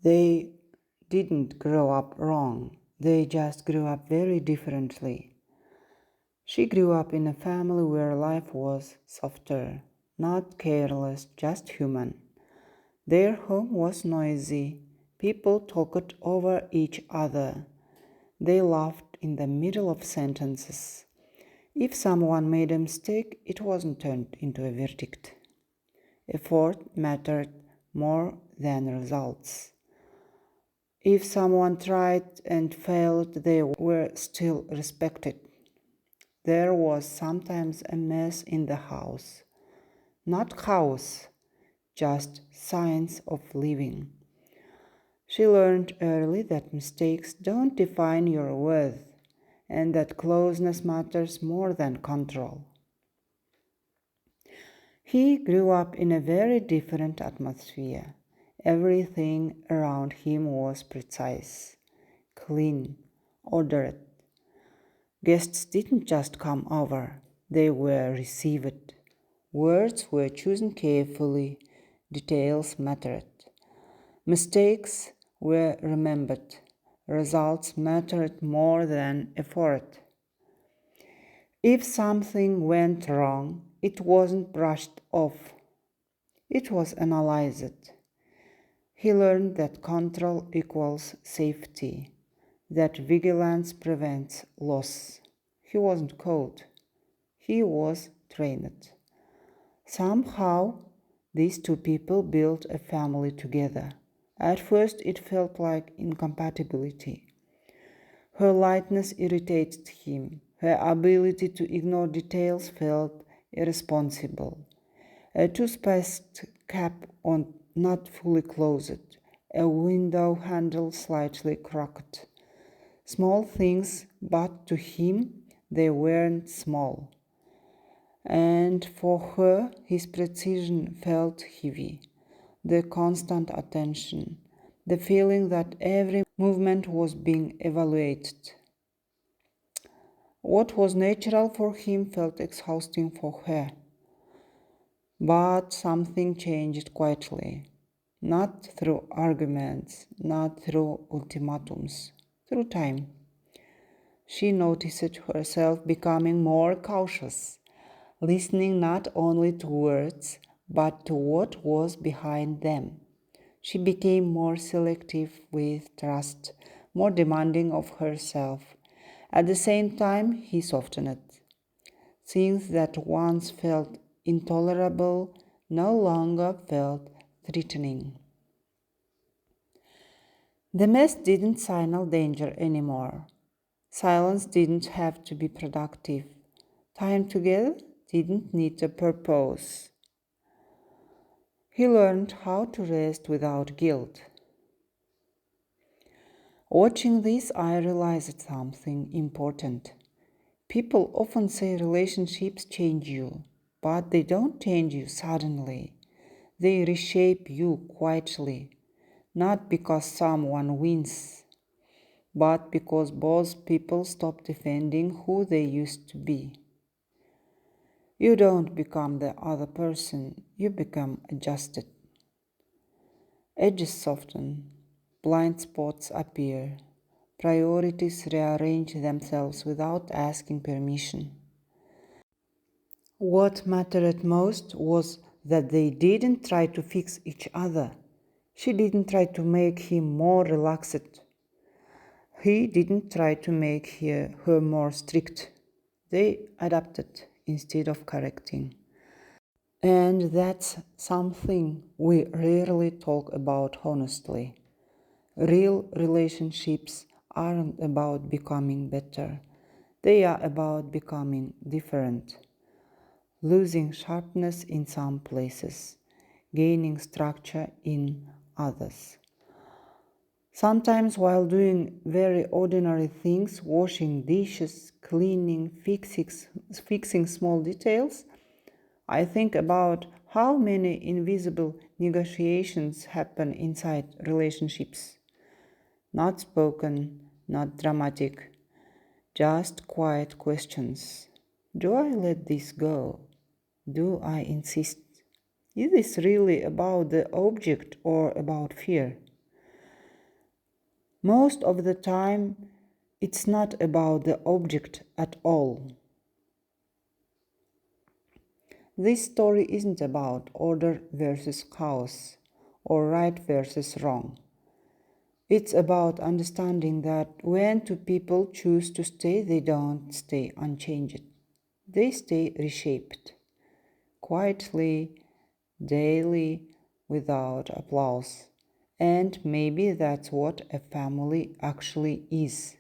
They didn't grow up wrong, they just grew up very differently. She grew up in a family where life was softer, not careless, just human. Their home was noisy. People talked over each other. They laughed in the middle of sentences. If someone made a mistake, it wasn't turned into a verdict. Effort mattered more than results. If someone tried and failed, they were still respected. There was sometimes a mess in the house. Not chaos, just signs of living. She learned early that mistakes don't define your worth and that closeness matters more than control. He grew up in a very different atmosphere. Everything around him was precise, clean, ordered. Guests didn't just come over, they were received. Words were chosen carefully, details mattered. Mistakes were remembered. Results mattered more than effort. If something went wrong, it wasn't brushed off, it was analyzed. He learned that control equals safety, that vigilance prevents loss. He wasn't cold, he was trained. Somehow, these two people built a family together. At first, it felt like incompatibility. Her lightness irritated him. Her ability to ignore details felt irresponsible. A toothpaste cap on not fully closed. A window handle slightly cracked. Small things, but to him they weren't small. And for her, his precision felt heavy. The constant attention, the feeling that every movement was being evaluated. What was natural for him felt exhausting for her. But something changed quietly, not through arguments, not through ultimatums, through time. She noticed herself becoming more cautious, listening not only to words, but to what was behind them. She became more selective with trust, more demanding of herself. At the same time, he softened. Things that once felt intolerable no longer felt threatening. The mess didn't signal danger anymore. Silence didn't have to be productive. Time together didn't need a purpose. He learned how to rest without guilt. Watching this, I realized something important. People often say relationships change you, but they don't change you suddenly. They reshape you quietly, not because someone wins, but because both people stop defending who they used to be. You don't become the other person, you become adjusted. Edges soften, blind spots appear, priorities rearrange themselves without asking permission. What mattered most was that they didn't try to fix each other. She didn't try to make him more relaxed. He didn't try to make her more strict. They adapted instead of correcting. And that's something we rarely talk about honestly. Real relationships aren't about becoming better, they are about becoming different, losing sharpness in some places, gaining structure in others. Sometimes, while doing very ordinary things, washing dishes, cleaning, fixing small details, I think about how many invisible negotiations happen inside relationships. Not spoken, not dramatic, just quiet questions. Do I let this go? Do I insist? Is this really about the object or about fear? Most of the time, it's not about the object at all. This story isn't about order versus chaos or right versus wrong. It's about understanding that when two people choose to stay, they don't stay unchanged. They stay reshaped, quietly, daily, without applause. And maybe that's what a family actually is.